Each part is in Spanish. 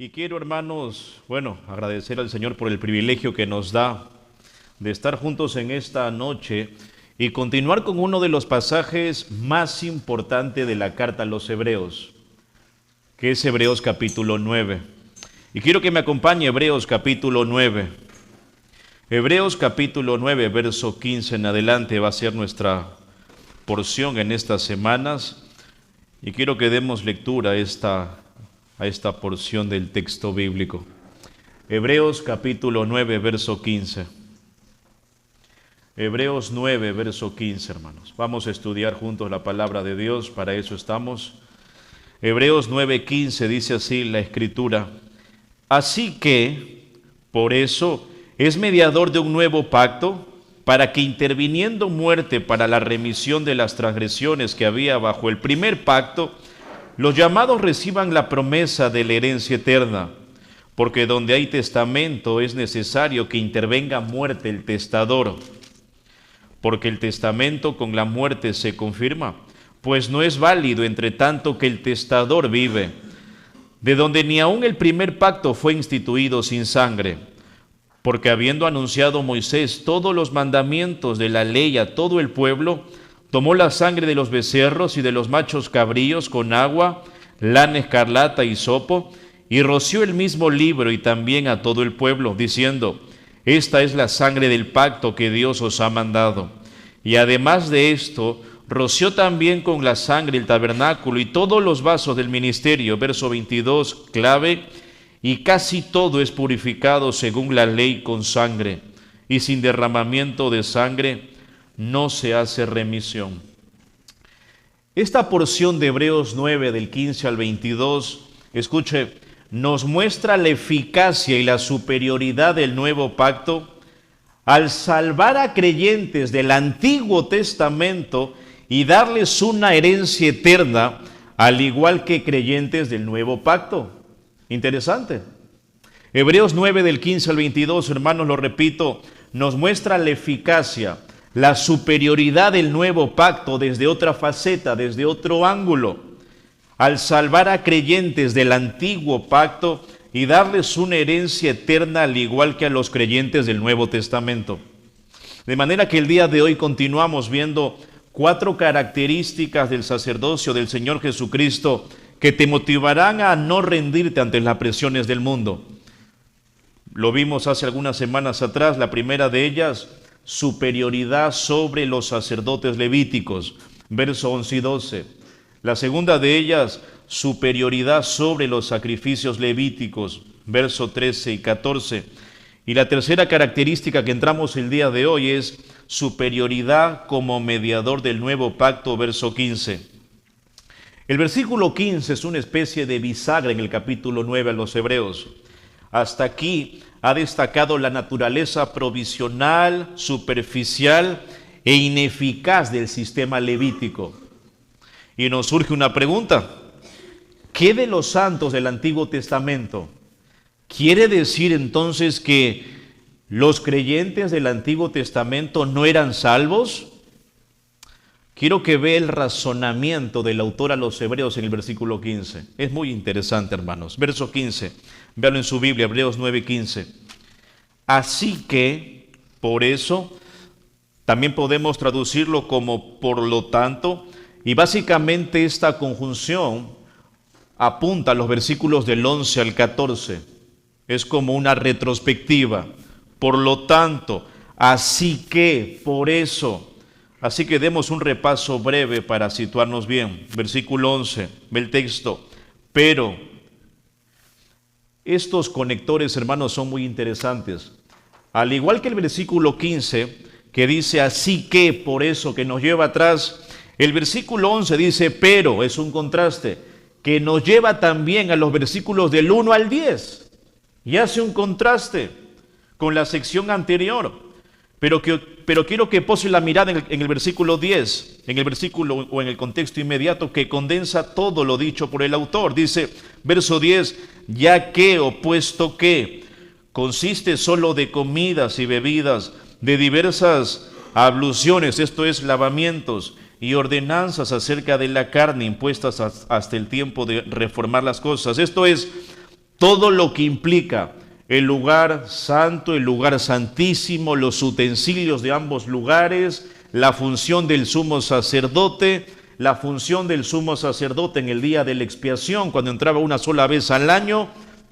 Y quiero, hermanos, agradecer al Señor por el privilegio que nos da de estar juntos en esta noche y continuar con uno de los pasajes más importantes de la carta a los Hebreos, que es Hebreos capítulo 9. Y quiero que me acompañe Hebreos capítulo 9. Hebreos capítulo 9, verso 15 en adelante va a ser nuestra porción en estas semanas. Y quiero que demos lectura a esta porción del texto bíblico. Hebreos capítulo 9, verso 15. Hebreos 9, verso 15, hermanos. Vamos a estudiar juntos la palabra de Dios, para eso estamos. Hebreos 9, 15 dice así la Escritura: así que, por eso, es mediador de un nuevo pacto, para que interviniendo muerte para la remisión de las transgresiones que había bajo el primer pacto, los llamados reciban la promesa de la herencia eterna, porque donde hay testamento es necesario que intervenga muerte el testador, porque el testamento con la muerte se confirma, pues no es válido entre tanto que el testador vive, de donde ni aun el primer pacto fue instituido sin sangre, porque habiendo anunciado Moisés todos los mandamientos de la ley a todo el pueblo, tomó la sangre de los becerros y de los machos cabríos con agua, lana escarlata y hisopo, y roció el mismo libro y también a todo el pueblo, diciendo: esta es la sangre del pacto que Dios os ha mandado. Y además de esto, roció también con la sangre el tabernáculo y todos los vasos del ministerio. Verso 22, clave: y casi todo es purificado según la ley con sangre, y sin derramamiento de sangre no se hace remisión. Esta porción de Hebreos 9, del 15 al 22, escuche, nos muestra la eficacia y la superioridad del nuevo pacto al salvar a creyentes del Antiguo Testamento y darles una herencia eterna, al igual que creyentes del nuevo pacto. Interesante. Hebreos 9, del 15 al 22, hermanos, lo repito, nos muestra la eficacia, la superioridad del nuevo pacto desde otra faceta, desde otro ángulo, al salvar a creyentes del antiguo pacto y darles una herencia eterna al igual que a los creyentes del Nuevo Testamento. De manera que el día de hoy continuamos viendo 4 características del sacerdocio del Señor Jesucristo que te motivarán a no rendirte ante las presiones del mundo. Lo vimos hace algunas semanas atrás. La primera de ellas, superioridad sobre los sacerdotes levíticos, versos 11 y 12. La segunda de ellas, superioridad sobre los sacrificios levíticos, versos 13 y 14. Y la tercera característica que entramos el día de hoy es superioridad como mediador del nuevo pacto, verso 15. El versículo 15 es una especie de bisagra en el capítulo 9 a los Hebreos. Hasta aquí ha destacado la naturaleza provisional, superficial e ineficaz del sistema levítico. Y nos surge una pregunta: ¿qué de los santos del Antiguo Testamento? ¿Quiere decir entonces que los creyentes del Antiguo Testamento no eran salvos? Quiero que vea el razonamiento del autor a los Hebreos en el versículo 15. Es muy interesante, hermanos. Verso 15, véanlo en su Biblia, Hebreos 9:15. Así que, por eso, también podemos traducirlo como por lo tanto, y básicamente esta conjunción apunta a los versículos del 11 al 14. Es como una retrospectiva. Por lo tanto, así que, por eso. Así que demos un repaso breve para situarnos bien. Versículo 11, ve el texto. Pero estos conectores, hermanos, son muy interesantes. Al igual que el versículo 15, que dice así que, por eso, que nos lleva atrás, el versículo 11 dice pero, es un contraste, que nos lleva también a los versículos del 1 al 10. Y hace un contraste con la sección anterior. Pero quiero que pose la mirada en el versículo 10, en el versículo o en el contexto inmediato que condensa todo lo dicho por el autor. Dice, verso 10, ya que o puesto que consiste solo de comidas y bebidas, de diversas abluciones, esto es, lavamientos, y ordenanzas acerca de la carne impuestas hasta el tiempo de reformar las cosas. Esto es, todo lo que implica el lugar santo, el lugar santísimo, los utensilios de ambos lugares, la función del sumo sacerdote, la función del sumo sacerdote en el día de la expiación, cuando entraba una sola vez al año.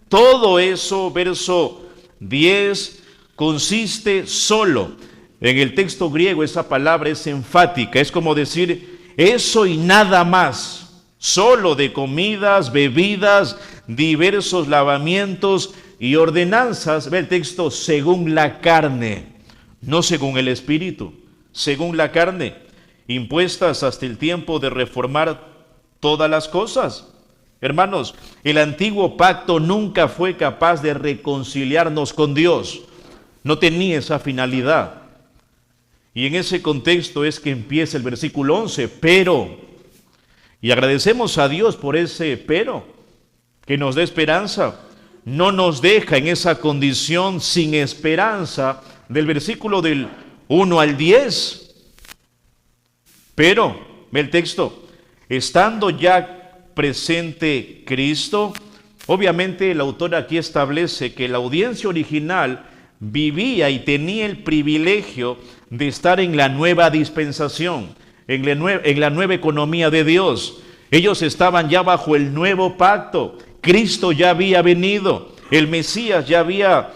Todo eso, verso 10, consiste solo. En el texto griego esa palabra es enfática, es como decir eso y nada más, solo de comidas, bebidas, diversos lavamientos y ordenanzas, ve el texto, según la carne, no según el espíritu, según la carne, impuestas hasta el tiempo de reformar todas las cosas. Hermanos, el antiguo pacto nunca fue capaz de reconciliarnos con Dios, no tenía esa finalidad. Y en ese contexto es que empieza el versículo 11, pero, y agradecemos a Dios por ese pero, que nos da esperanza, no nos deja en esa condición sin esperanza del versículo del 1 al 10. Pero, ve el texto, estando ya presente Cristo, obviamente el autor aquí establece que la audiencia original vivía y tenía el privilegio de estar en la nueva dispensación, en la nueva economía de Dios. Ellos estaban ya bajo el nuevo pacto. Cristo ya había venido, el Mesías ya había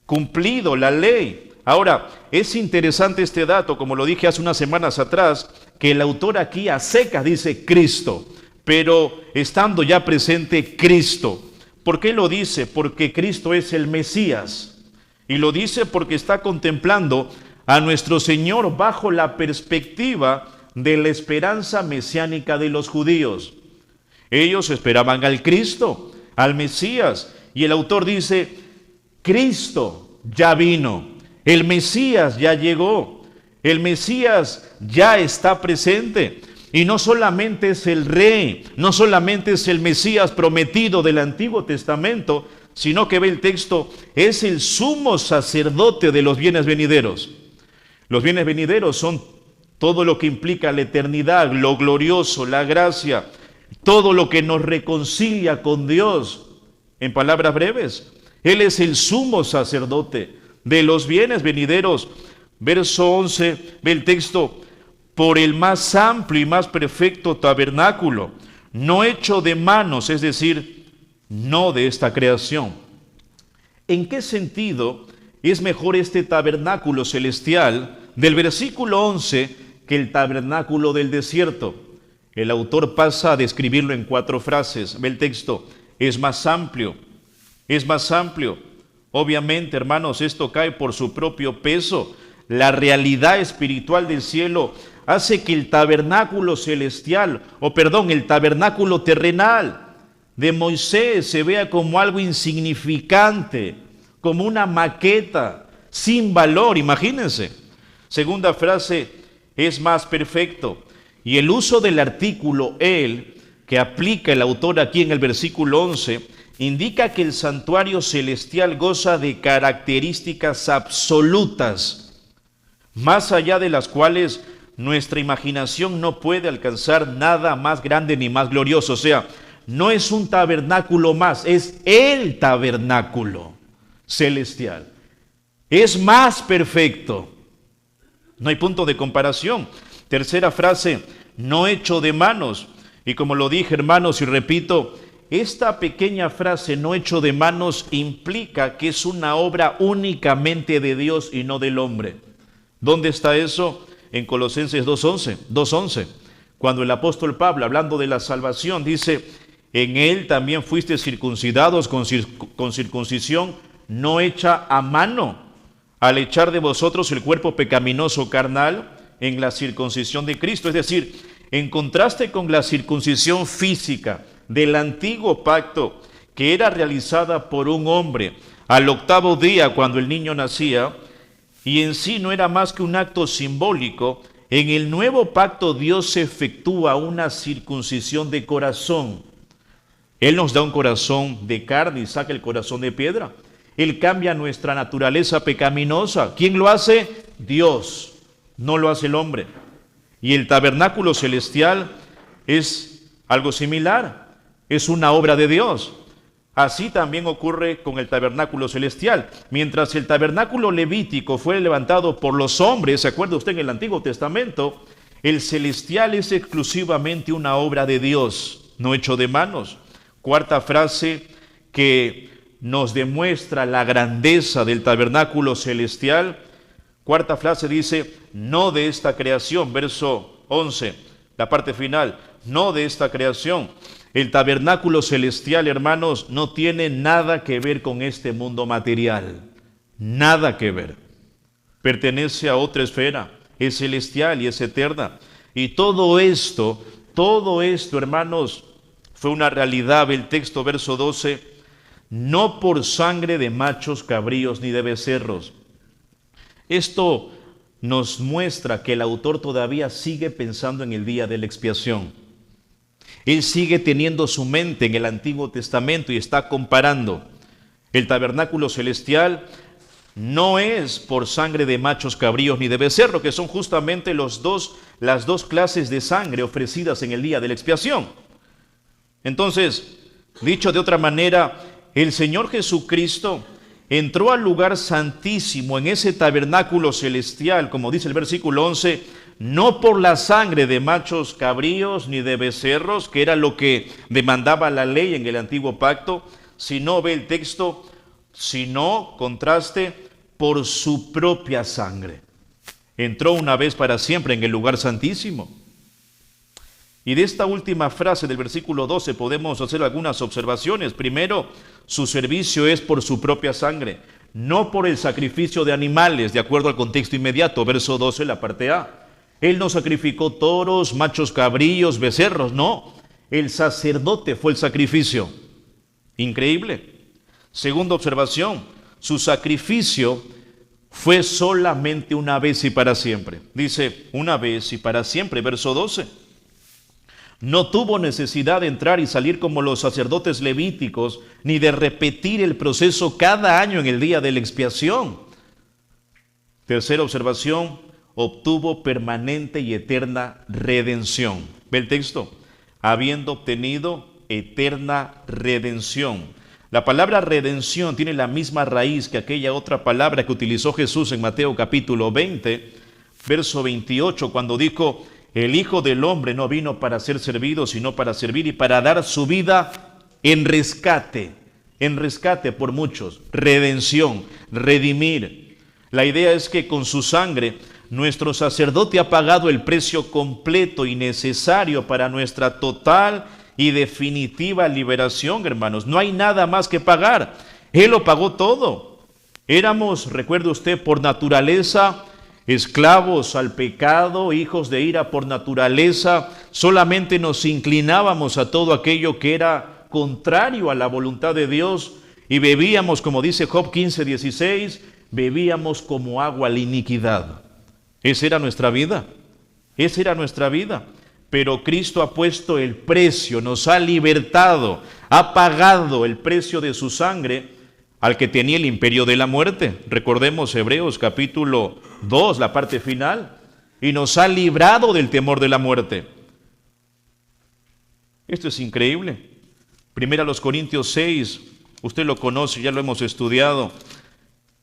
cumplido la ley. Ahora, es interesante este dato, como lo dije hace unas semanas atrás, que el autor aquí a secas dice Cristo, pero estando ya presente Cristo. ¿Por qué lo dice? Porque Cristo es el Mesías. Y lo dice porque está contemplando a nuestro Señor bajo la perspectiva de la esperanza mesiánica de los judíos. Ellos esperaban al Cristo, al Mesías, y el autor dice, Cristo ya vino, el Mesías ya llegó, el Mesías ya está presente, y no solamente es el Rey, no solamente es el Mesías prometido del Antiguo Testamento, sino que ve el texto, es el sumo sacerdote de los bienes venideros. Los bienes venideros son todo lo que implica la eternidad, lo glorioso, la gracia, todo lo que nos reconcilia con Dios. En palabras breves, Él es el sumo sacerdote de los bienes venideros. Verso 11, ve el texto, por el más amplio y más perfecto tabernáculo, no hecho de manos, es decir, no de esta creación. ¿En qué sentido es mejor este tabernáculo celestial del versículo 11 que el tabernáculo del desierto? El autor pasa a describirlo en 4 frases. Ve el texto, es más amplio, es más amplio. Obviamente, hermanos, esto cae por su propio peso. La realidad espiritual del cielo hace que el tabernáculo celestial, el tabernáculo terrenal de Moisés se vea como algo insignificante, como una maqueta, sin valor, imagínense. Segunda frase, es más perfecto. Y el uso del artículo el, que aplica el autor aquí en el versículo 11, indica que el santuario celestial goza de características absolutas, más allá de las cuales nuestra imaginación no puede alcanzar nada más grande ni más glorioso. O sea, no es un tabernáculo más, es el tabernáculo celestial. Es más perfecto. No hay punto de comparación. Tercera frase, no hecho de manos. Y como lo dije, hermanos, y repito, esta pequeña frase, no hecho de manos, implica que es una obra únicamente de Dios y no del hombre. ¿Dónde está eso? En Colosenses 2:11. Cuando el apóstol Pablo, hablando de la salvación, dice, en él también fuiste circuncidados con circuncisión no hecha a mano, al echar de vosotros el cuerpo pecaminoso carnal en la circuncisión de Cristo. Es decir, en contraste con la circuncisión física del antiguo pacto, que era realizada por un hombre al 8º día cuando el niño nacía, y en sí no era más que un acto simbólico, en el nuevo pacto Dios efectúa una circuncisión de corazón. Él nos da un corazón de carne y saca el corazón de piedra. Él cambia nuestra naturaleza pecaminosa. ¿Quién lo hace? Dios. No lo hace el hombre. Y el tabernáculo celestial es algo similar. Es una obra de Dios. Así también ocurre con el tabernáculo celestial. Mientras el tabernáculo levítico fue levantado por los hombres, ¿se acuerda usted en el Antiguo Testamento? El celestial es exclusivamente una obra de Dios, no hecho de manos. Cuarta frase que nos demuestra la grandeza del tabernáculo celestial. Cuarta frase dice, no de esta creación, verso 11, la parte final, no de esta creación. El tabernáculo celestial, hermanos, no tiene nada que ver con este mundo material, nada que ver. Pertenece a otra esfera, es celestial y es eterna. Y todo esto, hermanos, fue una realidad. Ve el texto, verso 12, no por sangre de machos, cabríos ni de becerros. Esto nos muestra que el autor todavía sigue pensando en el día de la expiación. Él sigue teniendo su mente en el Antiguo Testamento y está comparando. El tabernáculo celestial no es por sangre de machos, cabríos ni de becerro, que son justamente las dos clases de sangre ofrecidas en el día de la expiación. Entonces, dicho de otra manera, el Señor Jesucristo entró al lugar santísimo en ese tabernáculo celestial, como dice el versículo 11, no por la sangre de machos cabríos ni de becerros, que era lo que demandaba la ley en el antiguo pacto, sino, ve el texto, sino, contraste, por su propia sangre. Entró una vez para siempre en el lugar santísimo. Y de esta última frase del versículo 12 podemos hacer algunas observaciones. Primero, su servicio es por su propia sangre, no por el sacrificio de animales, de acuerdo al contexto inmediato, verso 12, la parte A. Él no sacrificó toros, machos cabríos, becerros, no. El sacerdote fue el sacrificio. Increíble. Segunda observación, su sacrificio fue solamente una vez y para siempre. Dice, una vez y para siempre, verso 12. No tuvo necesidad de entrar y salir como los sacerdotes levíticos, ni de repetir el proceso cada año en el día de la expiación. Tercera observación, obtuvo permanente y eterna redención. Ve el texto, habiendo obtenido eterna redención. La palabra redención tiene la misma raíz que aquella otra palabra que utilizó Jesús en Mateo capítulo 20, verso 28, cuando dijo, el Hijo del Hombre no vino para ser servido, sino para servir y para dar su vida en rescate por muchos, redención, redimir. La idea es que con su sangre nuestro sacerdote ha pagado el precio completo y necesario para nuestra total y definitiva liberación, hermanos. No hay nada más que pagar. Él lo pagó todo. Éramos, recuerde usted, por naturaleza esclavos al pecado, hijos de ira por naturaleza, solamente nos inclinábamos a todo aquello que era contrario a la voluntad de Dios y bebíamos, como dice Job 15:16, bebíamos como agua la iniquidad. Esa era nuestra vida, pero Cristo ha puesto el precio, nos ha libertado, ha pagado el precio de su sangre al que tenía el imperio de la muerte. Recordemos Hebreos capítulo 2, la parte final, y nos ha librado del temor de la muerte. Esto es increíble. Primera los Corintios 6, usted lo conoce, ya lo hemos estudiado.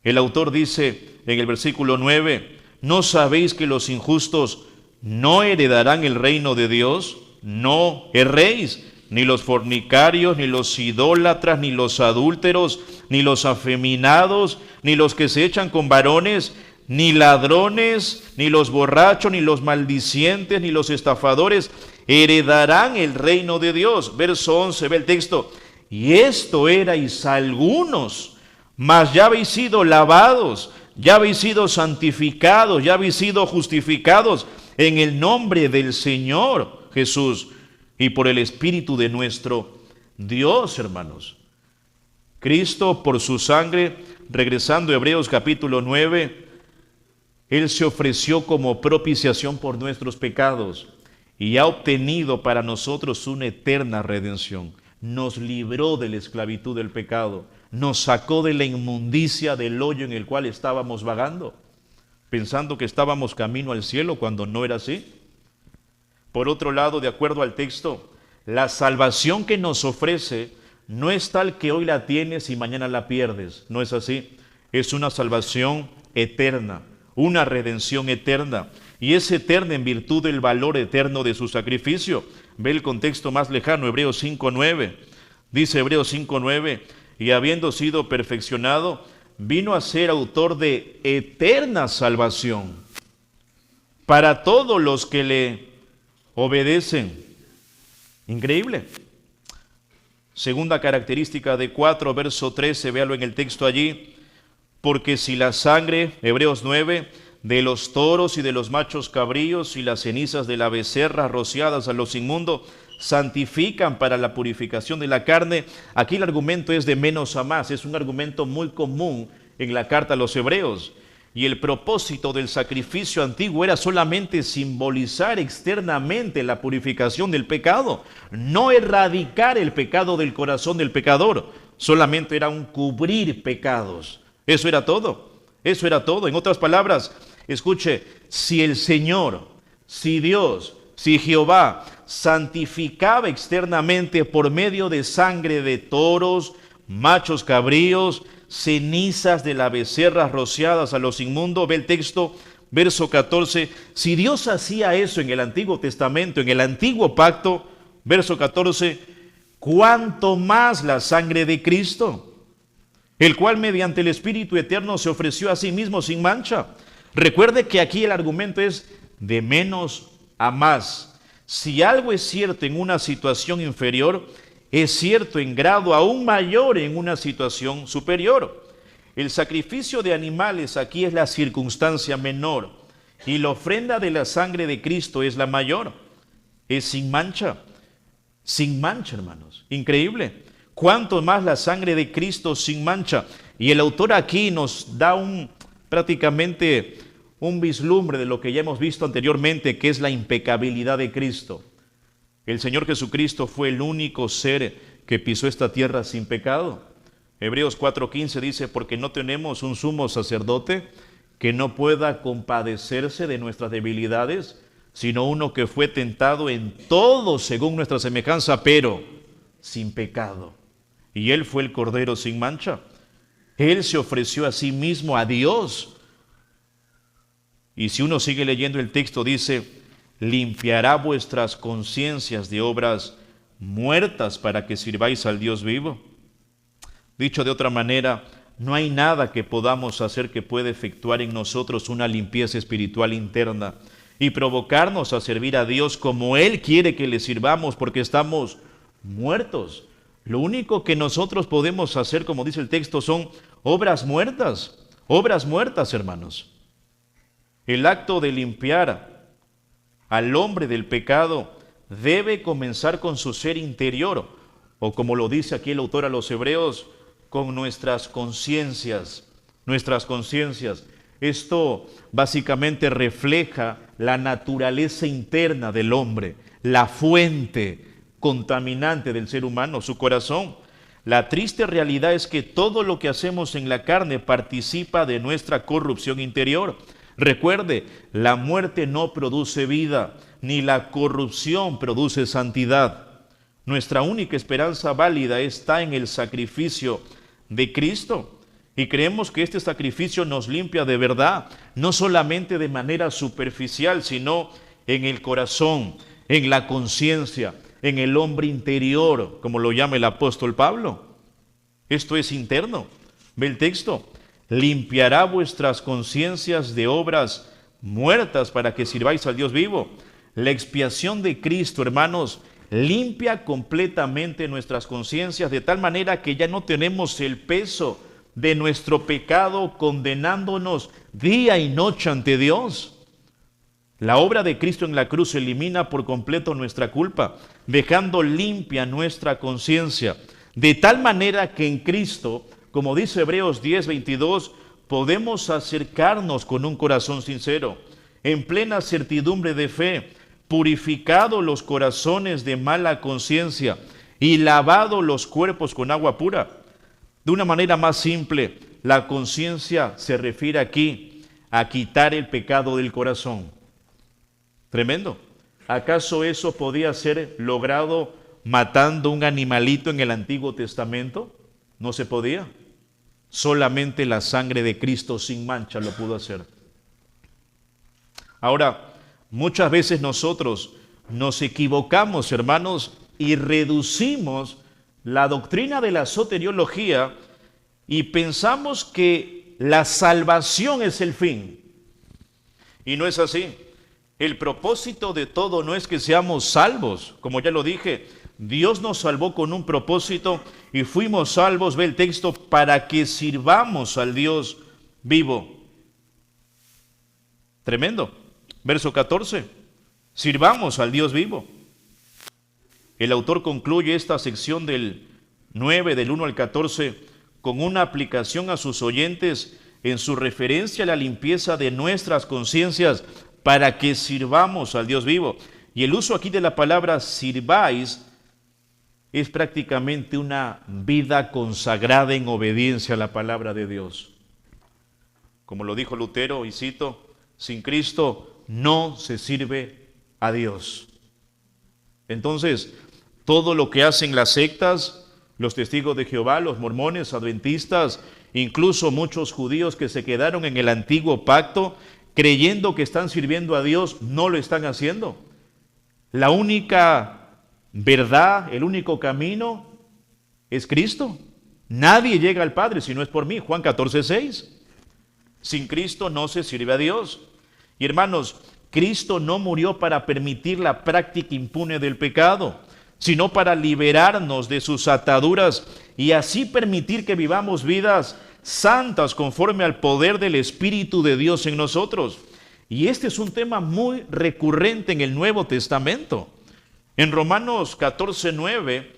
El autor dice en el versículo 9, ¿no sabéis que los injustos no heredarán el reino de Dios? No erréis. Ni los fornicarios, ni los idólatras, ni los adúlteros, ni los afeminados, ni los que se echan con varones, ni ladrones, ni los borrachos, ni los maldicientes, ni los estafadores heredarán el reino de Dios. Verso 11, ve el texto. Y esto erais algunos, mas ya habéis sido lavados, ya habéis sido santificados, ya habéis sido justificados en el nombre del Señor Jesús y por el Espíritu de nuestro Dios, hermanos. Cristo, por su sangre, regresando a Hebreos capítulo 9, Él se ofreció como propiciación por nuestros pecados y ha obtenido para nosotros una eterna redención. Nos libró de la esclavitud del pecado, nos sacó de la inmundicia del hoyo en el cual estábamos vagando, pensando que estábamos camino al cielo cuando no era así. Por otro lado, de acuerdo al texto, la salvación que nos ofrece no es tal que hoy la tienes y mañana la pierdes. No es así. Es una salvación eterna, una redención eterna. Y es eterna en virtud del valor eterno de su sacrificio. Ve el contexto más lejano, Hebreos 5:9. Dice Hebreos 5:9, y habiendo sido perfeccionado, vino a ser autor de eterna salvación para todos los que le obedecen. Increíble. Segunda característica de 4, verso 13, véalo en el texto allí. Porque si la sangre, Hebreos 9, de los toros y de los machos cabríos y las cenizas de la becerra rociadas a los inmundos santifican para la purificación de la carne, aquí el argumento es de menos a más. Es un argumento muy común en la carta a los hebreos. Y el propósito del sacrificio antiguo era solamente simbolizar externamente la purificación del pecado, no erradicar el pecado del corazón del pecador, solamente era un cubrir pecados. Eso era todo, eso era todo. En otras palabras, escuche, si el Señor, si Dios, si Jehová santificaba externamente por medio de sangre de toros, machos cabríos, cenizas de la becerra rociadas a los inmundos, ve el texto, verso 14, si Dios hacía eso en el Antiguo Testamento, en el Antiguo Pacto, verso 14, ¿cuánto más la sangre de Cristo? El cual mediante el Espíritu Eterno se ofreció a sí mismo sin mancha. Recuerde que aquí el argumento es de menos a más. Si algo es cierto en una situación inferior, es cierto en grado aún mayor en una situación superior. El sacrificio de animales aquí es la circunstancia menor y la ofrenda de la sangre de Cristo es la mayor. Es sin mancha, hermanos. Increíble. ¿Cuánto más la sangre de Cristo sin mancha? Y el autor aquí nos da prácticamente un vislumbre de lo que ya hemos visto anteriormente, que es la impecabilidad de Cristo. El Señor Jesucristo fue el único ser que pisó esta tierra sin pecado. Hebreos 4:15 dice, porque no tenemos un sumo sacerdote que no pueda compadecerse de nuestras debilidades, sino uno que fue tentado en todo según nuestra semejanza, pero sin pecado. Y Él fue el Cordero sin mancha. Él se ofreció a sí mismo a Dios. Y si uno sigue leyendo el texto, dice, limpiará vuestras conciencias de obras muertas para que sirváis al Dios vivo. Dicho de otra manera, no hay nada que podamos hacer que pueda efectuar en nosotros una limpieza espiritual interna y provocarnos a servir a Dios como Él quiere que le sirvamos, porque estamos muertos. Lo único que nosotros podemos hacer, como dice el texto, son obras muertas, hermanos. El acto de limpiar al hombre del pecado debe comenzar con su ser interior, o como lo dice aquí el autor a los hebreos, con nuestras conciencias. Esto básicamente refleja la naturaleza interna del hombre, la fuente contaminante del ser humano, su corazón. La triste realidad es que todo lo que hacemos en la carne participa de nuestra corrupción interior. Recuerde, la muerte no produce vida, ni la corrupción produce santidad. Nuestra única esperanza válida está en el sacrificio de Cristo. Y creemos que este sacrificio nos limpia de verdad, no solamente de manera superficial, sino en el corazón, en la conciencia, en el hombre interior, como lo llama el apóstol Pablo. Esto es interno. Ve el texto. Limpiará vuestras conciencias de obras muertas para que sirváis al Dios vivo. La expiación de Cristo, hermanos, limpia completamente nuestras conciencias de tal manera que ya no tenemos el peso de nuestro pecado condenándonos día y noche ante Dios. La obra de Cristo en la cruz elimina por completo nuestra culpa, dejando limpia nuestra conciencia, de tal manera que en Cristo, como dice Hebreos 10:22, podemos acercarnos con un corazón sincero, en plena certidumbre de fe, purificado los corazones de mala conciencia y lavado los cuerpos con agua pura. De una manera más simple, la conciencia se refiere aquí a quitar el pecado del corazón. Tremendo. ¿Acaso eso podía ser logrado matando un animalito en el Antiguo Testamento? No se podía. Solamente la sangre de Cristo sin mancha lo pudo hacer. Ahora, muchas veces nosotros nos equivocamos, hermanos, y reducimos la doctrina de la soteriología y pensamos que la salvación es el fin. Y no es así. El propósito de todo no es que seamos salvos, como ya lo dije. Dios nos salvó con un propósito y fuimos salvos, ve el texto, para que sirvamos al Dios vivo. Tremendo. Verso 14. Sirvamos al Dios vivo. El autor concluye esta sección del 9, del 1 al 14, con una aplicación a sus oyentes en su referencia a la limpieza de nuestras conciencias para que sirvamos al Dios vivo. Y el uso aquí de la palabra sirváis es prácticamente una vida consagrada en obediencia a la palabra de Dios. Como lo dijo Lutero, y cito, sin Cristo no se sirve a Dios. Entonces, todo lo que hacen las sectas, los testigos de Jehová, los mormones, adventistas, incluso muchos judíos que se quedaron en el antiguo pacto, creyendo que están sirviendo a Dios, no lo están haciendo. La única verdad, el único camino es Cristo. Nadie llega al Padre si no es por mí. Juan 14:6. Sin Cristo no se sirve a Dios. Y hermanos, Cristo no murió para permitir la práctica impune del pecado, sino para liberarnos de sus ataduras y así permitir que vivamos vidas santas conforme al poder del Espíritu de Dios en nosotros. Y este es un tema muy recurrente en el Nuevo Testamento. En Romanos 14:9,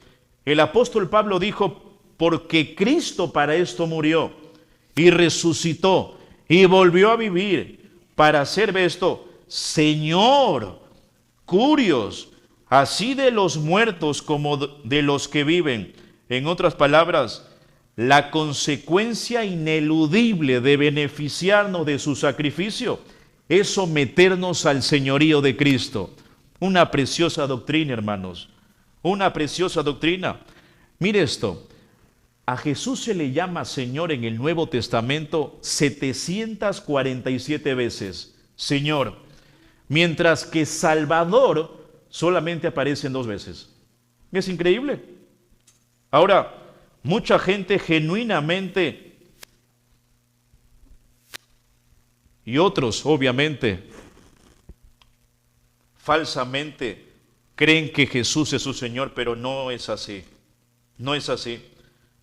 el apóstol Pablo dijo, porque Cristo para esto murió y resucitó y volvió a vivir para hacer esto, Señor, curios, así de los muertos como de los que viven. En otras palabras, la consecuencia ineludible de beneficiarnos de su sacrificio es someternos al señorío de Cristo. Una preciosa doctrina, hermanos, una preciosa doctrina. Mire esto, a Jesús se le llama Señor en el Nuevo Testamento 747 veces, Señor, mientras que Salvador solamente aparecen 2 veces. Es increíble. Ahora, mucha gente genuinamente y otros, obviamente, falsamente creen que Jesús es su Señor, pero no es así. No es así.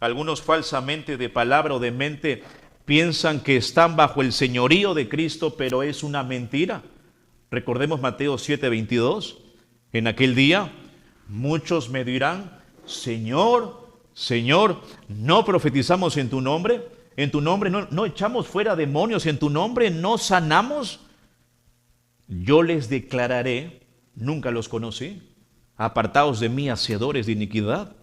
Algunos falsamente de palabra o de mente piensan que están bajo el señorío de Cristo, pero es una mentira. Recordemos Mateo 7:22. En aquel día muchos me dirán, Señor, Señor, ¿no profetizamos en tu nombre? ¿En tu nombre no echamos fuera demonios? ¿En tu nombre no sanamos? Yo les declararé, nunca los conocí, apartaos de mí, hacedores de iniquidad.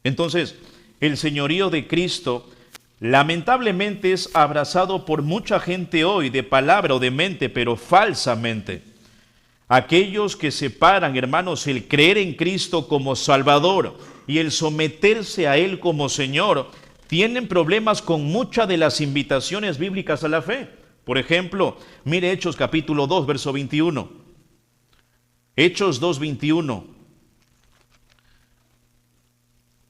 Entonces, el señorío de Cristo lamentablemente es abrazado por mucha gente hoy, de palabra o de mente, pero falsamente. Aquellos que separan, hermanos, el creer en Cristo como Salvador y el someterse a Él como Señor, tienen problemas con muchas de las invitaciones bíblicas a la fe. Por ejemplo, mire Hechos capítulo 2, verso 21. Hechos 2:21.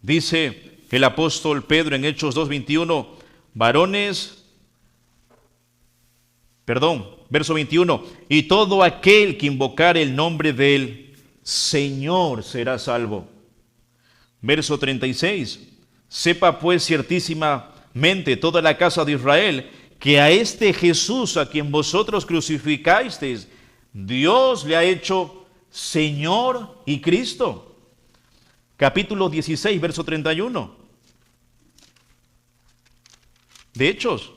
Dice el apóstol Pedro en Hechos 2:21, verso 21, y todo aquel que invocare el nombre del Señor será salvo. Verso 36, sepa pues ciertísimamente toda la casa de Israel que a este Jesús a quien vosotros crucificasteis, Dios le ha hecho Señor y Cristo. Capítulo 16, verso 31. De Hechos.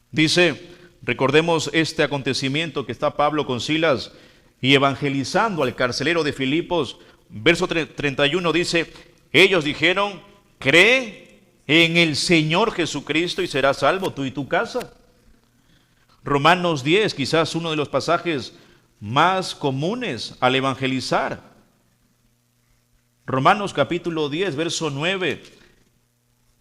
Dice, recordemos este acontecimiento que está Pablo con Silas y evangelizando al carcelero de Filipos. Verso 31 dice, ellos dijeron, cree en el Señor Jesucristo y serás salvo tú y tu casa. Romanos 10, quizás uno de los pasajes más comunes al evangelizar. Romanos capítulo 10, verso 9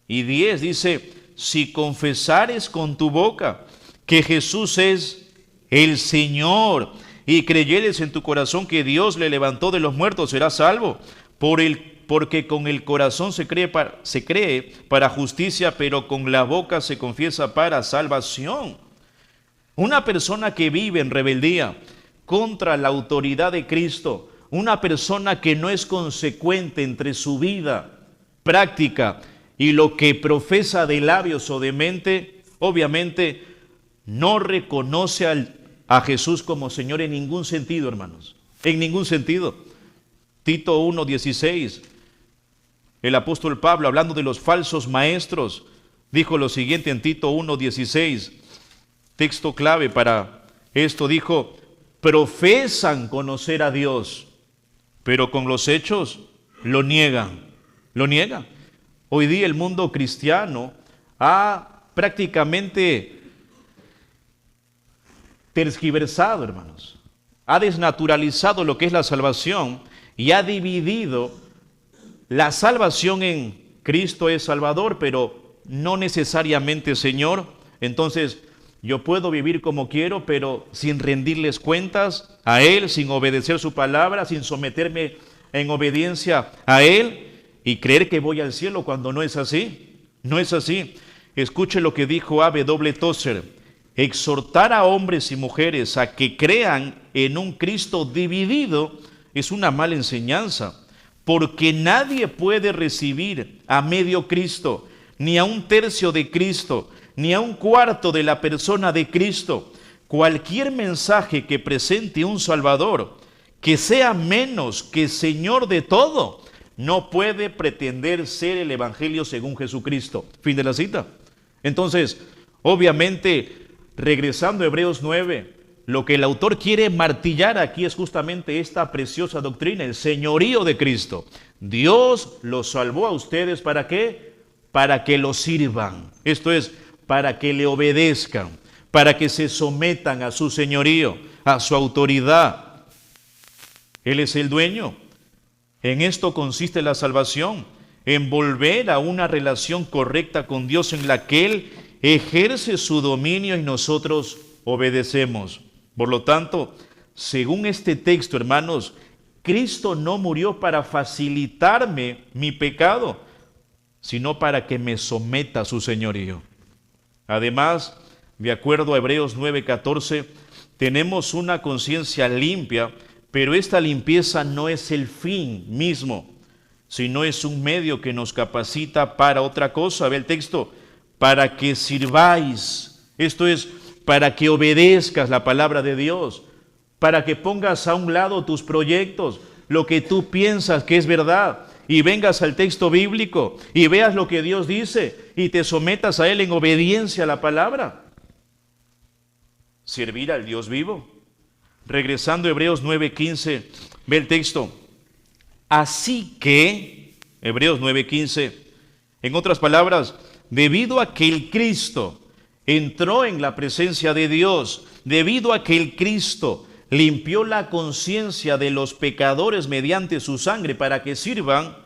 y 10 dice: si confesares con tu boca que Jesús es el Señor y creyeres en tu corazón que Dios le levantó de los muertos, serás salvo. Porque con el corazón se cree para justicia, pero con la boca se confiesa para salvación. Una persona que vive en rebeldía contra la autoridad de Cristo, una persona que no es consecuente entre su vida práctica y lo que profesa de labios o de mente, obviamente no reconoce a Jesús como Señor en ningún sentido, hermanos, en ningún sentido. Tito 1:16, el apóstol Pablo, hablando de los falsos maestros, dijo lo siguiente en Tito 1:16, texto clave para esto, dijo: profesan conocer a Dios, pero con los hechos lo niegan. Hoy día el mundo cristiano ha prácticamente tergiversado, hermanos, ha desnaturalizado lo que es la salvación y ha dividido la salvación en Cristo es Salvador, pero no necesariamente Señor. Entonces, yo puedo vivir como quiero, pero sin rendirles cuentas a Él, sin obedecer su palabra, sin someterme en obediencia a Él y creer que voy al cielo cuando no es así. No es así. Escuche lo que dijo A.W. Tozer: exhortar a hombres y mujeres a que crean en un Cristo dividido es una mala enseñanza, porque nadie puede recibir a medio Cristo, ni a un tercio de Cristo, ni a un cuarto de la persona de Cristo. Cualquier mensaje que presente un Salvador, que sea menos que Señor de todo, no puede pretender ser el Evangelio según Jesucristo. Fin de la cita. Entonces, obviamente, regresando a Hebreos 9, lo que el autor quiere martillar aquí es justamente esta preciosa doctrina, el señorío de Cristo. Dios los salvó a ustedes, ¿para qué? Para que lo sirvan. Esto es, para que le obedezcan, para que se sometan a su señorío, a su autoridad. Él es el dueño. En esto consiste la salvación, en volver a una relación correcta con Dios en la que Él ejerce su dominio y nosotros obedecemos. Por lo tanto, según este texto, hermanos, Cristo no murió para facilitarme mi pecado, sino para que me someta a su señorío. Además, de acuerdo a Hebreos 9:14, tenemos una conciencia limpia, pero esta limpieza no es el fin mismo, sino es un medio que nos capacita para otra cosa. Ve el texto: para que sirváis. Esto es, para que obedezcas la palabra de Dios, para que pongas a un lado tus proyectos, lo que tú piensas que es verdad, y vengas al texto bíblico y veas lo que Dios dice y te sometas a Él en obediencia a la palabra. Servir al Dios vivo. Regresando a Hebreos 9:15, ve el texto. Así que, Hebreos 9:15, en otras palabras, debido a que el Cristo entró en la presencia de Dios, debido a que el Cristo limpió la conciencia de los pecadores mediante su sangre para que sirvan,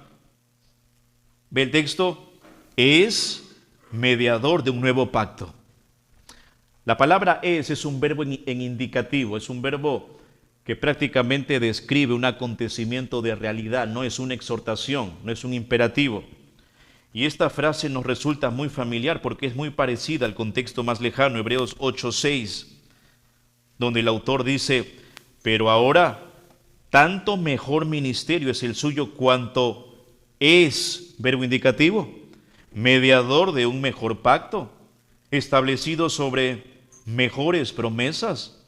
ve el texto, es mediador de un nuevo pacto. La palabra es un verbo en indicativo, es un verbo que prácticamente describe un acontecimiento de realidad, no es una exhortación, no es un imperativo. Y esta frase nos resulta muy familiar porque es muy parecida al contexto más lejano, Hebreos 8:6, donde el autor dice: pero ahora tanto mejor ministerio es el suyo cuanto es, verbo indicativo, mediador de un mejor pacto, establecido sobre mejores promesas.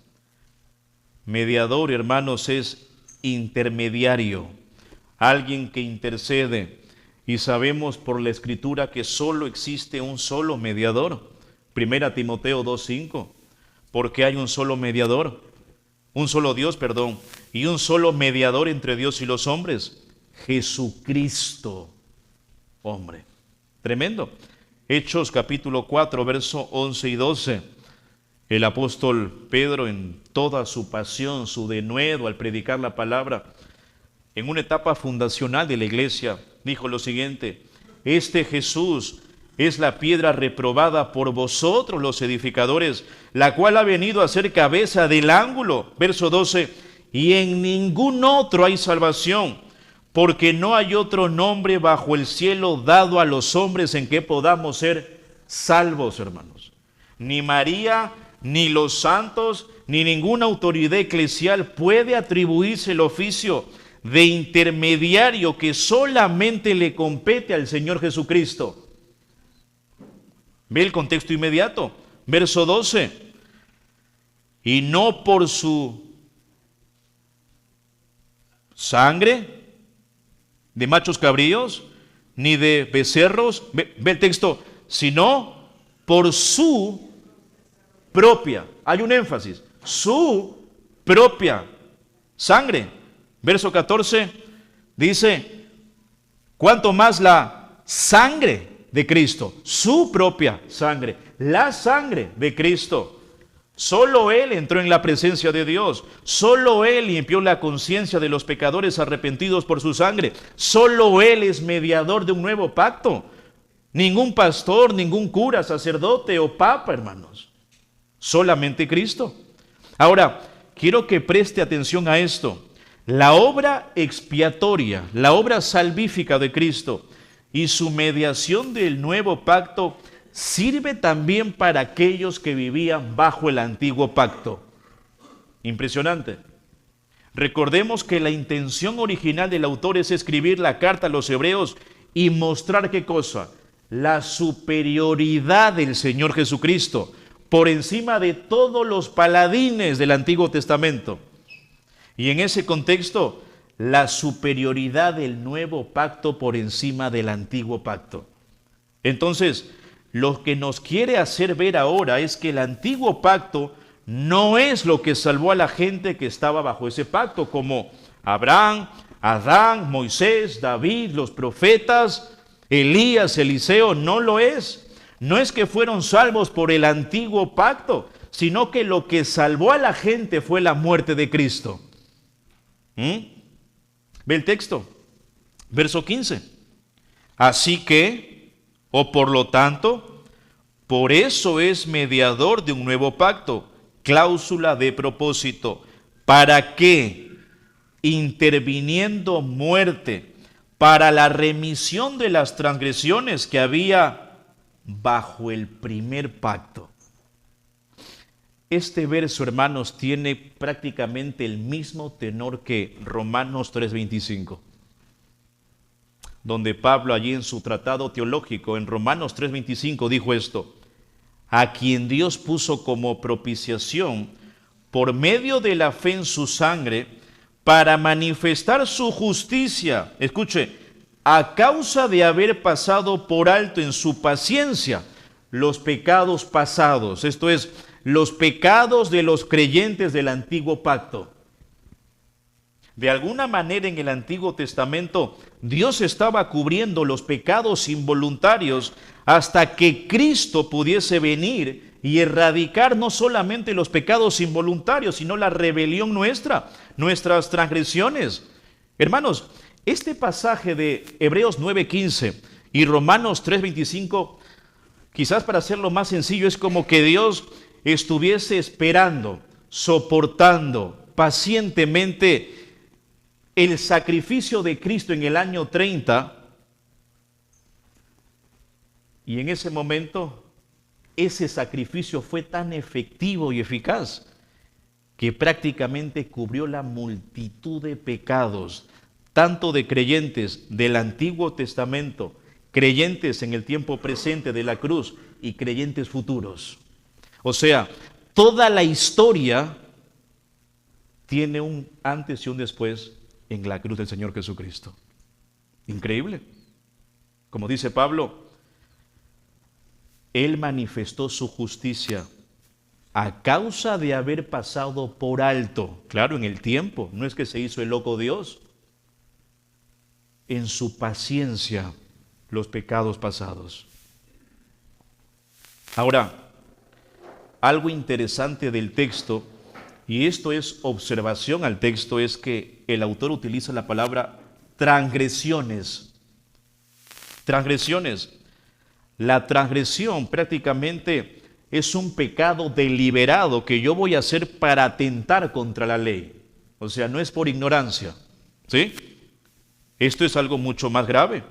Mediador, hermanos, es intermediario, alguien que intercede. Y sabemos por la Escritura que solo existe un solo mediador. 1 Timoteo 2:5. Porque hay un solo mediador, un solo Dios, y un solo mediador entre Dios y los hombres, Jesucristo, hombre. Tremendo. Hechos capítulo 4, verso 11 y 12. El apóstol Pedro, en toda su pasión, su denuedo al predicar la palabra, en una etapa fundacional de la iglesia, dijo lo siguiente: este Jesús es la piedra reprobada por vosotros los edificadores, la cual ha venido a ser cabeza del ángulo. Verso 12, y en ningún otro hay salvación, porque no hay otro nombre bajo el cielo dado a los hombres en que podamos ser salvos, hermanos. Ni María, ni los santos, ni ninguna autoridad eclesial puede atribuirse el oficio de intermediario que solamente le compete al Señor Jesucristo. Ve el contexto inmediato, verso 12. Y no por su sangre de machos cabríos, ni de becerros, ve el texto, sino por su propia, hay un énfasis, su propia sangre. Verso 14 dice, cuanto más la sangre de Cristo, su propia sangre, la sangre de Cristo. Solo Él entró en la presencia de Dios, solo Él limpió la conciencia de los pecadores arrepentidos por su sangre, solo Él es mediador de un nuevo pacto. Ningún pastor, ningún cura, sacerdote o papa, hermanos, solamente Cristo. Ahora, quiero que preste atención a esto. La obra expiatoria, la obra salvífica de Cristo y su mediación del nuevo pacto sirve también para aquellos que vivían bajo el antiguo pacto. Impresionante. Recordemos que la intención original del autor es escribir la carta a los hebreos y mostrar ¿qué cosa? La superioridad del Señor Jesucristo por encima de todos los paladines del Antiguo Testamento. Y en ese contexto, la superioridad del nuevo pacto por encima del antiguo pacto. Entonces, lo que nos quiere hacer ver ahora es que el antiguo pacto no es lo que salvó a la gente que estaba bajo ese pacto, como Abraham, Adán, Moisés, David, los profetas, Elías, Eliseo. No lo es. No es que fueron salvos por el antiguo pacto, sino que lo que salvó a la gente fue la muerte de Cristo. Ve el texto, verso 15. Así que, o por lo tanto, por eso es mediador de un nuevo pacto, cláusula de propósito, para que, interviniendo muerte, para la remisión de las transgresiones que había bajo el primer pacto. Este verso, hermanos, tiene prácticamente el mismo tenor que Romanos 3:25, donde Pablo allí en su tratado teológico, en Romanos 3:25, dijo esto: a quien Dios puso como propiciación por medio de la fe en su sangre, para manifestar su justicia, escuche, a causa de haber pasado por alto en su paciencia los pecados pasados, esto es, los pecados de los creyentes del antiguo pacto. De alguna manera en el Antiguo Testamento Dios estaba cubriendo los pecados involuntarios hasta que Cristo pudiese venir y erradicar no solamente los pecados involuntarios, sino la rebelión nuestra, nuestras transgresiones. Hermanos, este pasaje de Hebreos 9:15 y Romanos 3:25, quizás para hacerlo más sencillo, es como que Dios estuviese esperando, soportando pacientemente el sacrificio de Cristo en el año 30, y en ese momento ese sacrificio fue tan efectivo y eficaz que prácticamente cubrió la multitud de pecados, tanto de creyentes del Antiguo Testamento, creyentes en el tiempo presente de la cruz y creyentes futuros. O sea, toda la historia tiene un antes y un después en la cruz del Señor Jesucristo. Increíble. Como dice Pablo, Él manifestó su justicia a causa de haber pasado por alto, claro, en el tiempo, no es que se hizo el loco Dios, en su paciencia los pecados pasados. Ahora, algo interesante del texto, y esto es observación al texto, es que el autor utiliza la palabra transgresiones. Transgresiones. La transgresión prácticamente es un pecado deliberado que yo voy a hacer para atentar contra la ley. O sea, no es por ignorancia. ¿Sí? Esto es algo mucho más grave.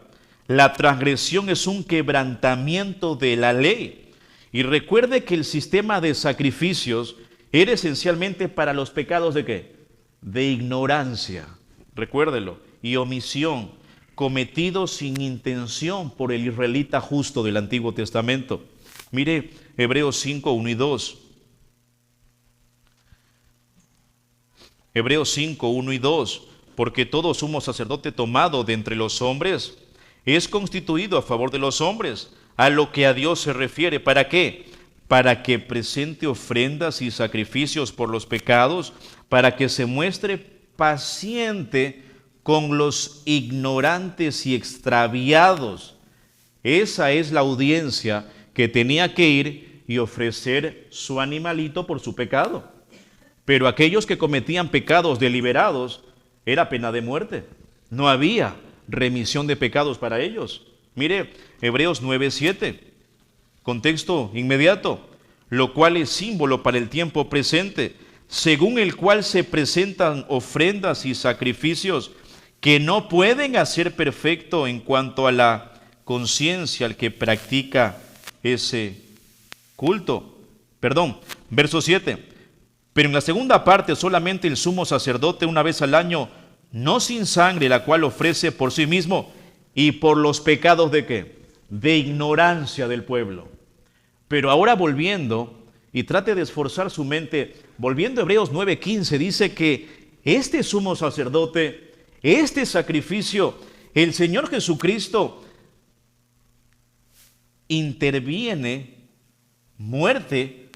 La transgresión es un quebrantamiento de la ley. Y recuerde que el sistema de sacrificios era esencialmente para los pecados ¿de qué? De ignorancia. Recuérdelo. Y omisión, cometidos sin intención por el israelita justo del Antiguo Testamento. Mire Hebreos 5, 1 y 2. Hebreos 5, 1 y 2. Porque todo sumo sacerdote tomado de entre los hombres es constituido a favor de los hombres, a lo que a Dios se refiere. ¿Para qué? Para que presente ofrendas y sacrificios por los pecados, para que se muestre paciente con los ignorantes y extraviados. Esa es la audiencia que tenía que ir y ofrecer su animalito por su pecado. Pero aquellos que cometían pecados deliberados, era pena de muerte. No había remisión de pecados para ellos. Mire, Hebreos 9:7, contexto inmediato, lo cual es símbolo para el tiempo presente, según el cual se presentan ofrendas y sacrificios que no pueden hacer perfecto en cuanto a la conciencia al que practica ese culto. Verso 7. Pero en la segunda parte solamente el sumo sacerdote una vez al año, no sin sangre, la cual ofrece por sí mismo y por los pecados ¿de qué? De ignorancia del pueblo. Pero ahora volviendo, y trate de esforzar su mente, volviendo a Hebreos 9:15, dice que este sumo sacerdote, este sacrificio, el Señor Jesucristo interviene, muerte,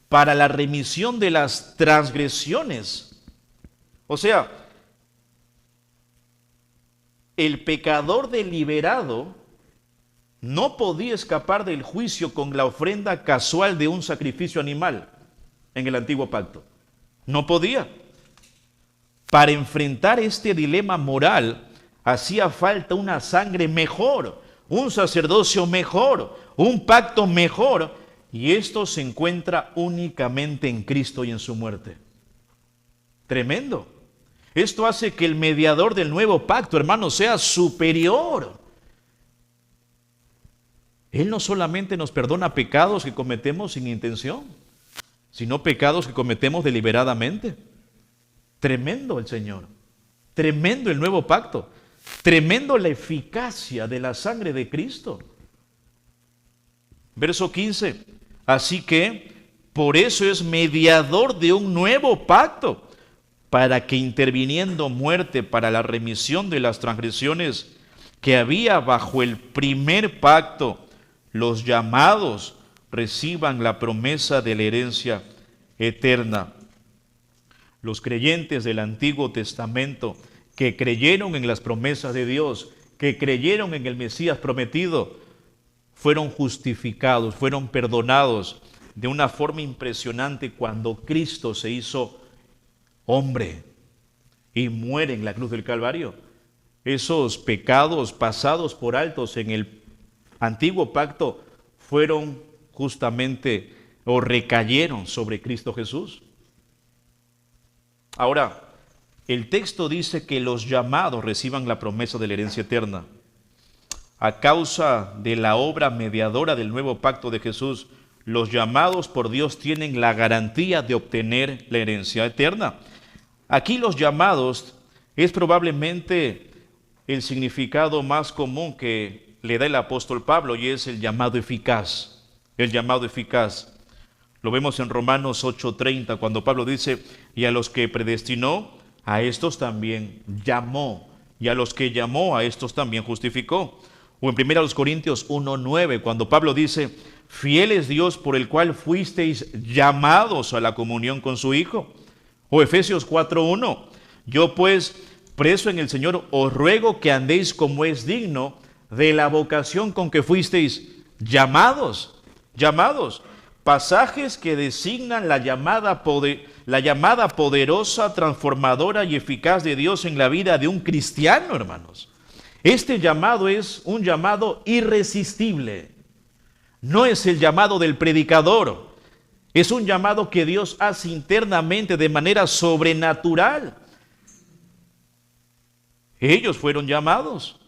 para la remisión de las transgresiones. O sea, el pecador deliberado no podía escapar del juicio con la ofrenda casual de un sacrificio animal en el antiguo pacto. No podía. Para enfrentar este dilema moral, hacía falta una sangre mejor, un sacerdocio mejor, un pacto mejor, y esto se encuentra únicamente en Cristo y en su muerte. Tremendo. Esto hace que el mediador del nuevo pacto, hermano, sea superior. Él no solamente nos perdona pecados que cometemos sin intención, sino pecados que cometemos deliberadamente. Tremendo el Señor. Tremendo el nuevo pacto. Tremendo la eficacia de la sangre de Cristo. Verso 15. Así que, por eso es mediador de un nuevo pacto, para que interviniendo muerte para la remisión de las transgresiones que había bajo el primer pacto, los llamados reciban la promesa de la herencia eterna. Los creyentes del Antiguo Testamento que creyeron en las promesas de Dios, que creyeron en el Mesías prometido, fueron justificados, fueron perdonados de una forma impresionante cuando Cristo se hizo hombre y muere en la cruz del Calvario. Esos pecados pasados por altos en el antiguo pacto fueron justamente o recayeron sobre Cristo Jesús. Ahora, el texto dice que los llamados reciban la promesa de la herencia eterna. A causa de la obra mediadora del nuevo pacto de Jesús, los llamados por Dios tienen la garantía de obtener la herencia eterna. Aquí los llamados es probablemente el significado más común que le da el apóstol Pablo, y es el llamado eficaz. El llamado eficaz. Lo vemos en Romanos 8:30, cuando Pablo dice, y a los que predestinó, a estos también llamó, y a los que llamó, a estos también justificó. O en 1 Corintios 1:9, cuando Pablo dice, fiel es Dios por el cual fuisteis llamados a la comunión con su Hijo. O Efesios 4:1, yo pues, preso en el Señor, os ruego que andéis como es digno de la vocación con que fuisteis llamados, pasajes que designan la llamada poderosa, transformadora y eficaz de Dios en la vida de un cristiano, hermanos. Este llamado es un llamado irresistible. No es el llamado del predicador. Es un llamado que Dios hace internamente de manera sobrenatural. Ellos fueron llamados.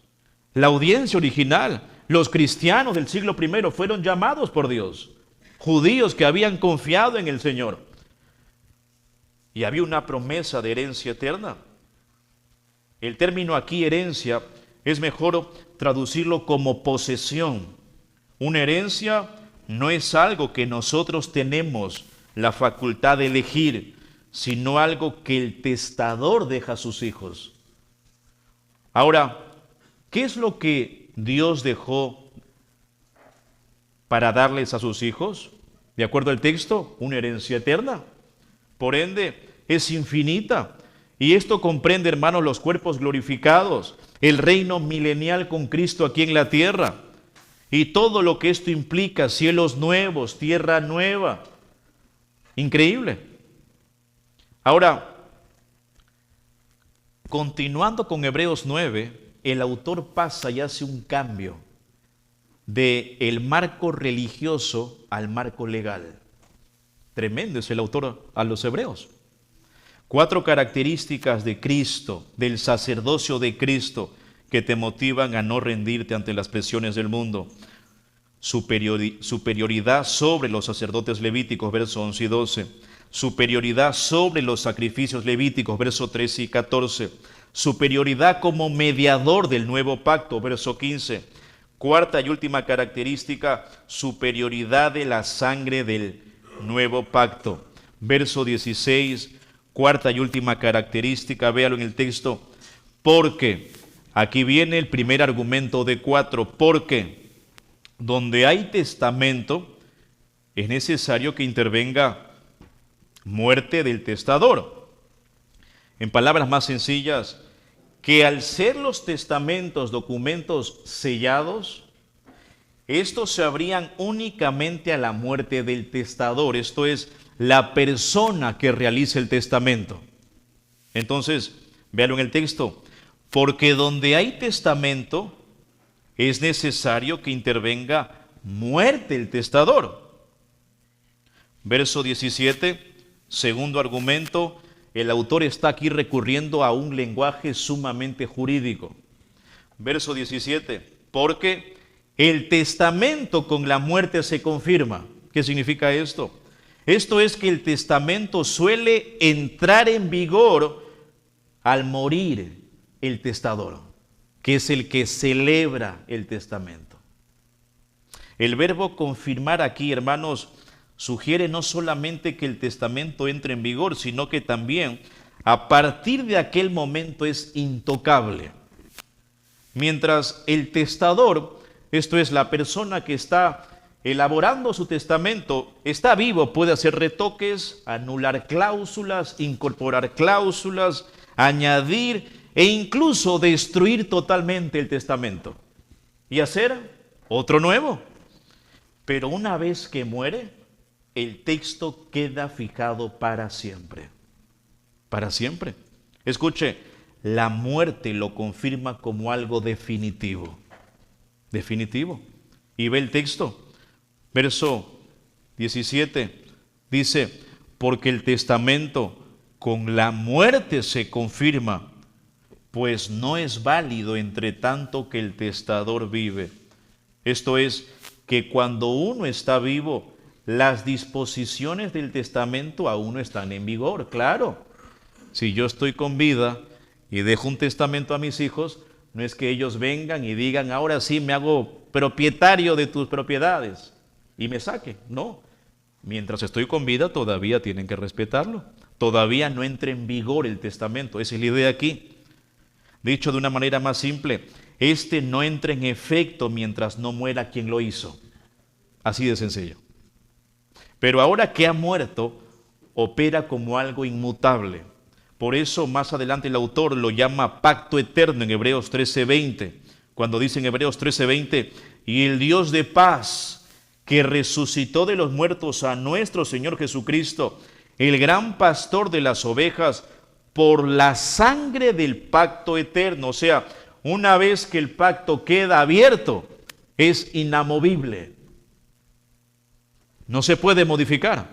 La audiencia original, los cristianos del siglo I fueron llamados por Dios. Judíos que habían confiado en el Señor. Y había una promesa de herencia eterna. El término aquí, herencia, es mejor traducirlo como posesión. Una herencia no es algo que nosotros tenemos la facultad de elegir, sino algo que el testador deja a sus hijos. Ahora, ¿qué es lo que Dios dejó para darles a sus hijos? De acuerdo al texto, una herencia eterna. Por ende, es infinita. Y esto comprende, hermanos, los cuerpos glorificados, el reino milenial con Cristo aquí en la tierra, y todo lo que esto implica, cielos nuevos, tierra nueva. Increíble. Ahora, continuando con Hebreos 9, el autor pasa y hace un cambio del marco religioso al marco legal. Tremendo es el autor a los Hebreos. 4 características de Cristo, del sacerdocio de Cristo, que te motivan a no rendirte ante las presiones del mundo. Superioridad sobre los sacerdotes levíticos, versos 11 y 12. Superioridad sobre los sacrificios levíticos, versos 13 y 14. Superioridad como mediador del nuevo pacto, verso 15. Cuarta y última característica, superioridad de la sangre del nuevo pacto. Verso 16, cuarta y última característica, véalo en el texto, porque, aquí viene el primer argumento de 4, porque donde hay testamento es necesario que intervenga muerte del testador. En palabras más sencillas, que al ser los testamentos documentos sellados, estos se abrían únicamente a la muerte del testador, esto es, la persona que realiza el testamento. Entonces, véanlo en el texto, porque donde hay testamento, es necesario que intervenga muerte el testador. Verso 17, segundo argumento, el autor está aquí recurriendo a un lenguaje sumamente jurídico. Verso 17, porque el testamento con la muerte se confirma. ¿Qué significa esto? Esto es que el testamento suele entrar en vigor al morir el testador, que es el que celebra el testamento. El verbo confirmar aquí, hermanos, sugiere no solamente que el testamento entre en vigor, sino que también a partir de aquel momento es intocable. Mientras el testador, esto es la persona que está elaborando su testamento, está vivo, puede hacer retoques, anular cláusulas, incorporar cláusulas, añadir e incluso destruir totalmente el testamento y hacer otro nuevo. Pero una vez que muere, el texto queda fijado para siempre. Para siempre. Escuche, la muerte lo confirma como algo definitivo. Definitivo. Y ve el texto. Verso 17 dice, porque el testamento con la muerte se confirma, pues no es válido entre tanto que el testador vive. Esto es, que cuando uno está vivo, las disposiciones del testamento aún no están en vigor. Claro, si yo estoy con vida y dejo un testamento a mis hijos, no es que ellos vengan y digan, ahora sí me hago propietario de tus propiedades y me saquen. No, mientras estoy con vida todavía tienen que respetarlo. Todavía no entra en vigor el testamento. Esa es la idea aquí. Dicho de una manera más simple, este no entra en efecto mientras no muera quien lo hizo. Así de sencillo. Pero ahora que ha muerto, opera como algo inmutable. Por eso más adelante el autor lo llama pacto eterno en Hebreos 13:20. Cuando dice en Hebreos 13:20, y el Dios de paz, que resucitó de los muertos a nuestro Señor Jesucristo, el gran pastor de las ovejas, por la sangre del pacto eterno. O sea, una vez que el pacto queda abierto, es inamovible. No se puede modificar.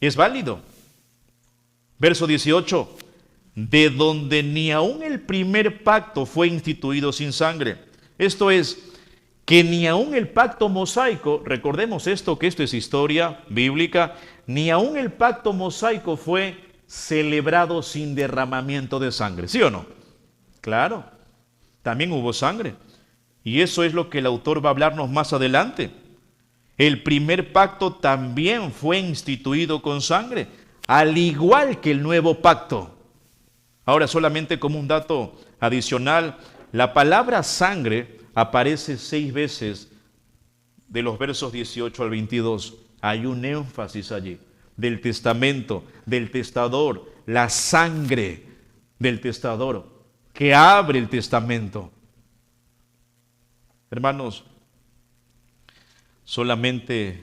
Es válido. Verso 18. De donde ni aun el primer pacto fue instituido sin sangre. Esto es, que ni aun el pacto mosaico, recordemos esto, que esto es historia bíblica, ni aun el pacto mosaico fue celebrado sin derramamiento de sangre. ¿Sí o no? Claro, también hubo sangre. Y eso es lo que el autor va a hablarnos más adelante. El primer pacto también fue instituido con sangre, al igual que el nuevo pacto. Ahora, solamente como un dato adicional, la palabra sangre aparece 6 veces de los versos 18 al 22. Hay un énfasis allí del testamento, del testador, la sangre del testador que abre el testamento. Hermanos, solamente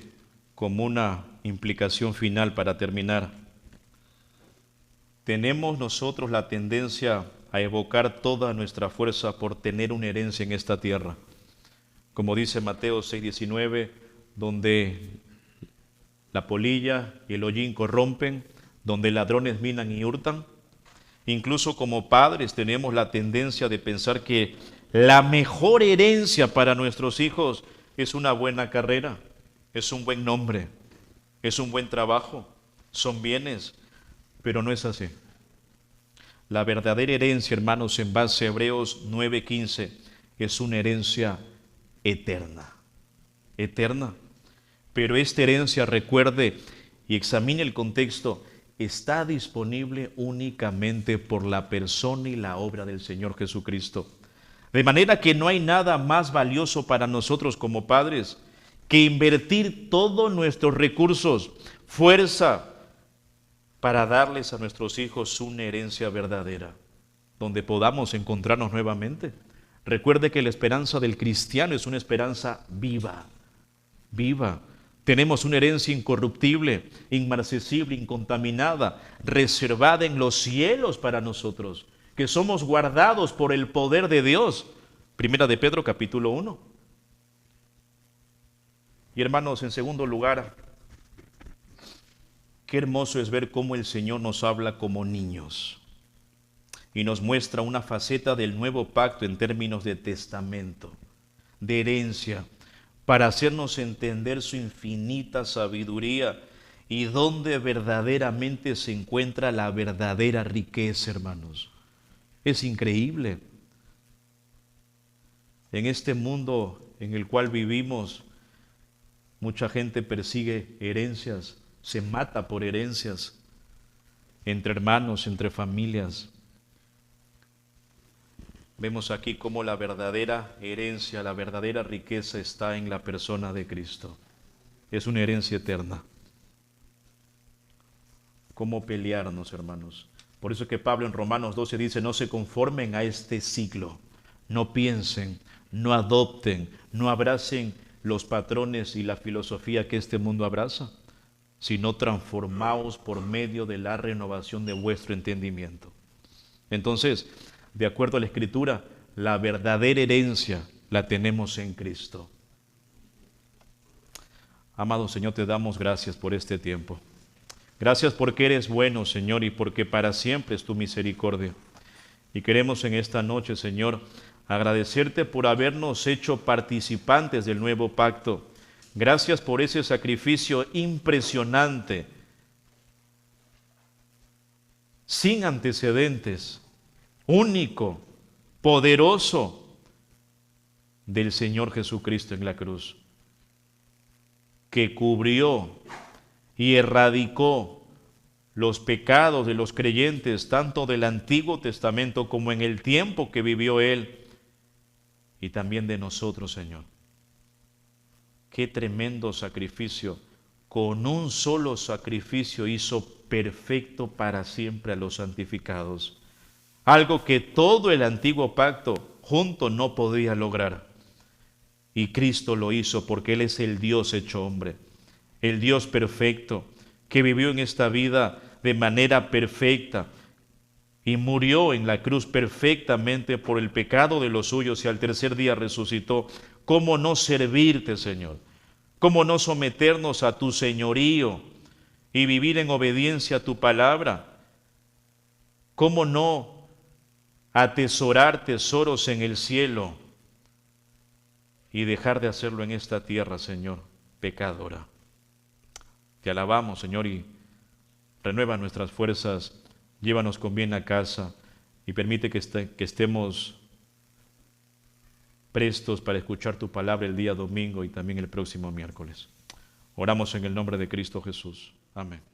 como una implicación final para terminar, tenemos nosotros la tendencia a evocar toda nuestra fuerza por tener una herencia en esta tierra. Como dice Mateo 6:19, donde la polilla y el hollín corrompen, donde ladrones minan y hurtan. Incluso como padres tenemos la tendencia de pensar que la mejor herencia para nuestros hijos es una buena carrera, es un buen nombre, es un buen trabajo, son bienes. Pero no es así. La verdadera herencia, hermanos, en base a Hebreos 9:15, es una herencia eterna. Eterna. Pero esta herencia, recuerde y examine el contexto, está disponible únicamente por la persona y la obra del Señor Jesucristo. De manera que no hay nada más valioso para nosotros como padres que invertir todos nuestros recursos, fuerza, para darles a nuestros hijos una herencia verdadera, donde podamos encontrarnos nuevamente. Recuerde que la esperanza del cristiano es una esperanza viva, viva. Tenemos una herencia incorruptible, inmarcesible, incontaminada, reservada en los cielos para nosotros, que somos guardados por el poder de Dios. Primera de Pedro, capítulo 1. Y hermanos, en segundo lugar, qué hermoso es ver cómo el Señor nos habla como niños y nos muestra una faceta del nuevo pacto en términos de testamento, de herencia, para hacernos entender su infinita sabiduría y dónde verdaderamente se encuentra la verdadera riqueza, hermanos. Es increíble. En este mundo en el cual vivimos, mucha gente persigue herencias, se mata por herencias, entre hermanos, entre familias. Vemos aquí cómo la verdadera herencia, la verdadera riqueza está en la persona de Cristo. Es una herencia eterna. ¿Cómo pelearnos, hermanos? Por eso que Pablo en Romanos 12 dice, no se conformen a este siglo, no piensen, no adopten, no abracen los patrones y la filosofía que este mundo abraza, sino transformaos por medio de la renovación de vuestro entendimiento. Entonces, de acuerdo a la Escritura, la verdadera herencia la tenemos en Cristo. Amado Señor, te damos gracias por este tiempo. Gracias porque eres bueno, Señor, y porque para siempre es tu misericordia. Y queremos en esta noche, Señor, agradecerte por habernos hecho participantes del nuevo pacto. Gracias por ese sacrificio impresionante, sin antecedentes, único, poderoso, del Señor Jesucristo en la cruz, que cubrió y erradicó los pecados de los creyentes, tanto del Antiguo Testamento como en el tiempo que vivió Él, y también de nosotros, Señor. Qué tremendo sacrificio. Con un solo sacrificio hizo perfecto para siempre a los santificados. Algo que todo el antiguo pacto junto no podía lograr. Y Cristo lo hizo porque Él es el Dios hecho hombre, el Dios perfecto, que vivió en esta vida de manera perfecta y murió en la cruz perfectamente por el pecado de los suyos y al tercer día resucitó. ¿Cómo no servirte, Señor? ¿Cómo no someternos a tu señorío y vivir en obediencia a tu palabra? ¿Cómo no atesorar tesoros en el cielo y dejar de hacerlo en esta tierra, Señor, pecadora? Te alabamos, Señor, y renueva nuestras fuerzas, llévanos con bien a casa y permite que estemos prestos para escuchar tu palabra el día domingo y también el próximo miércoles. Oramos en el nombre de Cristo Jesús. Amén.